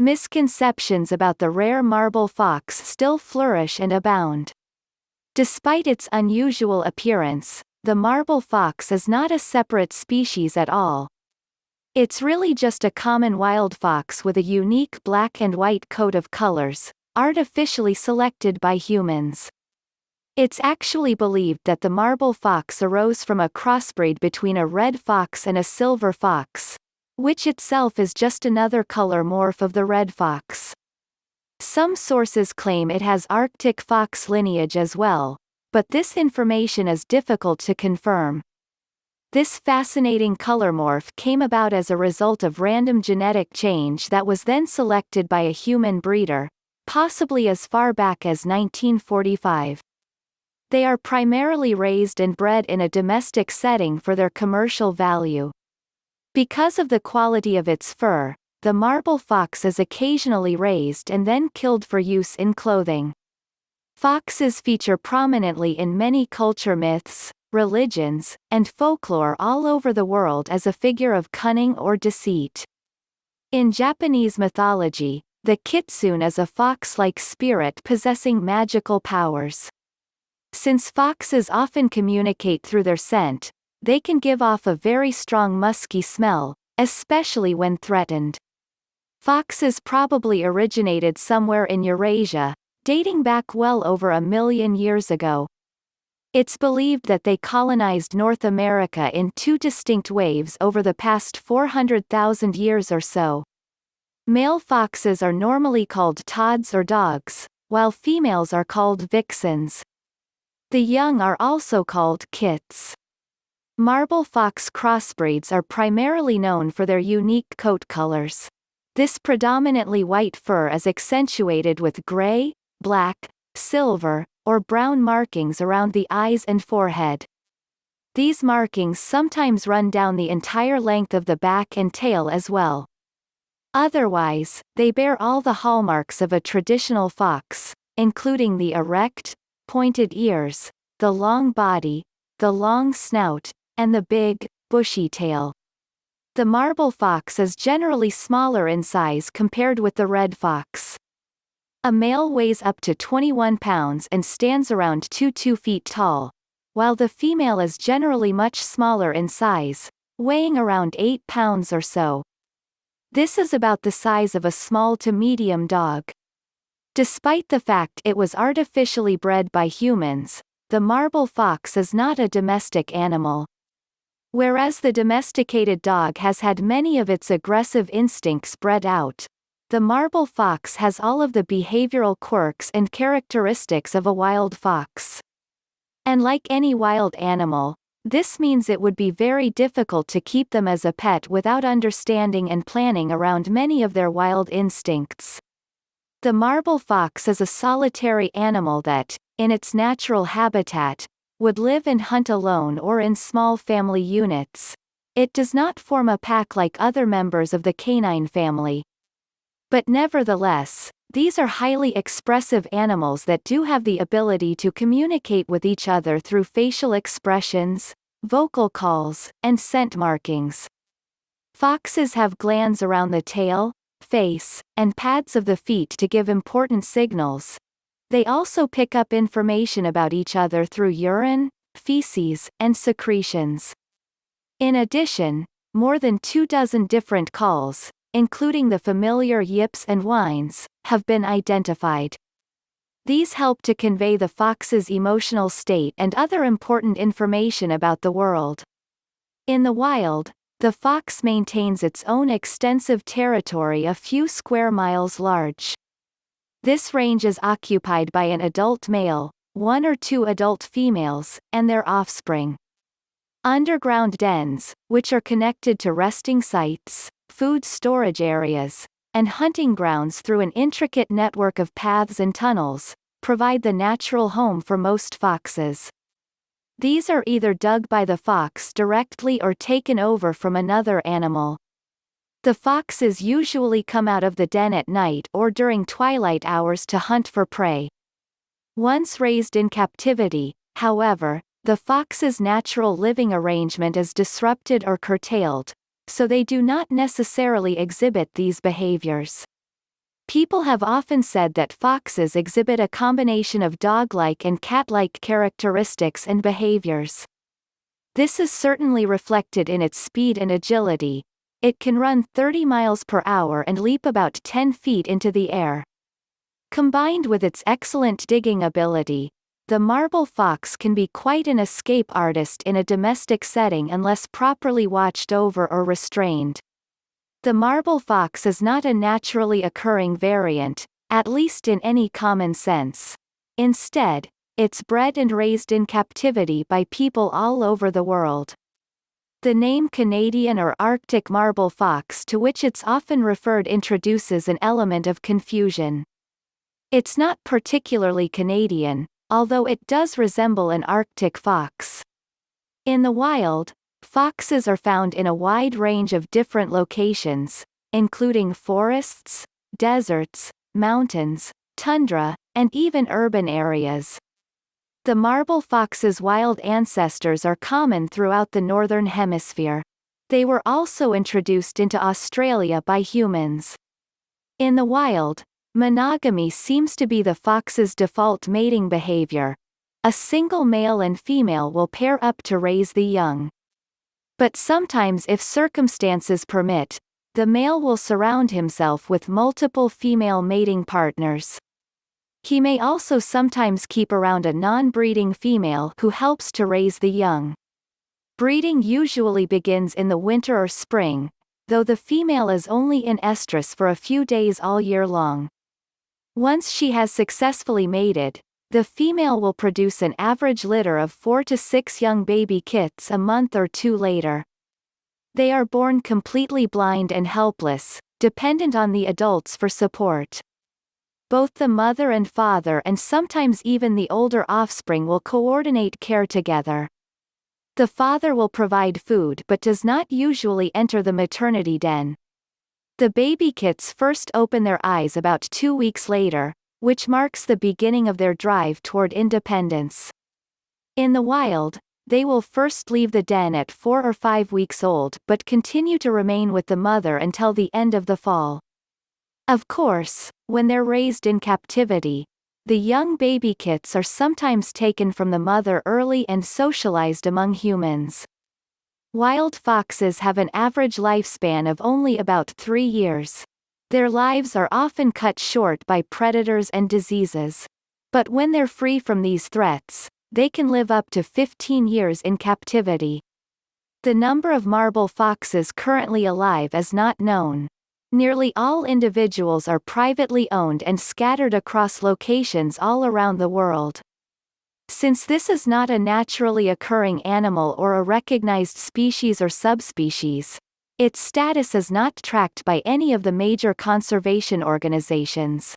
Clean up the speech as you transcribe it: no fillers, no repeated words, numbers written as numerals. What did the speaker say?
Misconceptions about the rare marble fox still flourish and abound. Despite its unusual appearance, the marble fox is not a separate species at all. It's really just a common wild fox with a unique black and white coat of colors, artificially selected by humans. It's actually believed that the marble fox arose from a crossbreed between a red fox and a silver fox, which itself is just another color morph of the red fox. Some sources claim it has Arctic fox lineage as well, but this information is difficult to confirm. This fascinating color morph came about as a result of random genetic change that was then selected by a human breeder, possibly as far back as 1945. They are primarily raised and bred in a domestic setting for their commercial value. Because of the quality of its fur, the marble fox is occasionally raised and then killed for use in clothing. Foxes feature prominently in many culture myths, religions, and folklore all over the world as a figure of cunning or deceit. In Japanese mythology, the kitsune is a fox-like spirit possessing magical powers. Since foxes often communicate through their scent, they can give off a very strong musky smell, especially when threatened. Foxes probably originated somewhere in Eurasia, dating back well over 1 million years ago. It's believed that they colonized North America in 2 distinct waves over the past 400,000 years or so. Male foxes are normally called tods or dogs, while females are called vixens. The young are also called kits. Marble fox crossbreeds are primarily known for their unique coat colors. This predominantly white fur is accentuated with gray, black, silver, or brown markings around the eyes and forehead. These markings sometimes run down the entire length of the back and tail as well. Otherwise, they bear all the hallmarks of a traditional fox, including the erect, pointed ears, the long body, the long snout, and the big, bushy tail. The marble fox is generally smaller in size compared with the red fox. A male weighs up to 21 pounds and stands around 2 feet tall, while the female is generally much smaller in size, weighing around 8 pounds or so. This is about the size of a small to medium dog. Despite the fact it was artificially bred by humans, the marble fox is not a domestic animal. Whereas the domesticated dog has had many of its aggressive instincts bred out, the marble fox has all of the behavioral quirks and characteristics of a wild fox. And like any wild animal, this means it would be very difficult to keep them as a pet without understanding and planning around many of their wild instincts. The marble fox is a solitary animal that, in its natural habitat, would live and hunt alone or in small family units. It does not form a pack like other members of the canine family. But nevertheless, these are highly expressive animals that do have the ability to communicate with each other through facial expressions, vocal calls, and scent markings. Foxes have glands around the tail, face, and pads of the feet to give important signals. They also pick up information about each other through urine, feces, and secretions. In addition, more than 24 different calls, including the familiar yips and whines, have been identified. These help to convey the fox's emotional state and other important information about the world. In the wild, the fox maintains its own extensive territory a few square miles large. This range is occupied by an adult male, 1 or 2 adult females, and their offspring. Underground dens, which are connected to resting sites, food storage areas, and hunting grounds through an intricate network of paths and tunnels, provide the natural home for most foxes. These are either dug by the fox directly or taken over from another animal. The foxes usually come out of the den at night or during twilight hours to hunt for prey. Once raised in captivity, however, the fox's natural living arrangement is disrupted or curtailed, so they do not necessarily exhibit these behaviors. People have often said that foxes exhibit a combination of dog-like and cat-like characteristics and behaviors. This is certainly reflected in its speed and agility. It can run 30 miles per hour and leap about 10 feet into the air. Combined with its excellent digging ability, the marble fox can be quite an escape artist in a domestic setting unless properly watched over or restrained. The marble fox is not a naturally occurring variant, at least in any common sense. Instead, it's bred and raised in captivity by people all over the world. The name Canadian or Arctic marble fox, to which it's often referred, introduces an element of confusion. It's not particularly Canadian, although it does resemble an Arctic fox. In the wild, foxes are found in a wide range of different locations, including forests, deserts, mountains, tundra, and even urban areas. The marble fox's wild ancestors are common throughout the Northern Hemisphere. They were also introduced into Australia by humans. In the wild, monogamy seems to be the fox's default mating behavior. A single male and female will pair up to raise the young. But sometimes, if circumstances permit, the male will surround himself with multiple female mating partners. He may also sometimes keep around a non-breeding female who helps to raise the young. Breeding usually begins in the winter or spring, though the female is only in estrus for a few days all year long. Once she has successfully mated, the female will produce an average litter of 4 to 6 young baby kits a month or two later. They are born completely blind and helpless, dependent on the adults for support. Both the mother and father, and sometimes even the older offspring, will coordinate care together. The father will provide food but does not usually enter the maternity den. The baby kits first open their eyes about 2 weeks later, which marks the beginning of their drive toward independence. In the wild, they will first leave the den at 4 or 5 weeks old but continue to remain with the mother until the end of the fall. Of course, when they're raised in captivity, the young baby kits are sometimes taken from the mother early and socialized among humans. Wild foxes have an average lifespan of only about 3 years. Their lives are often cut short by predators and diseases. But when they're free from these threats, they can live up to 15 years in captivity. The number of marble foxes currently alive is not known. Nearly all individuals are privately owned and scattered across locations all around the world. Since this is not a naturally occurring animal or a recognized species or subspecies, its status is not tracked by any of the major conservation organizations.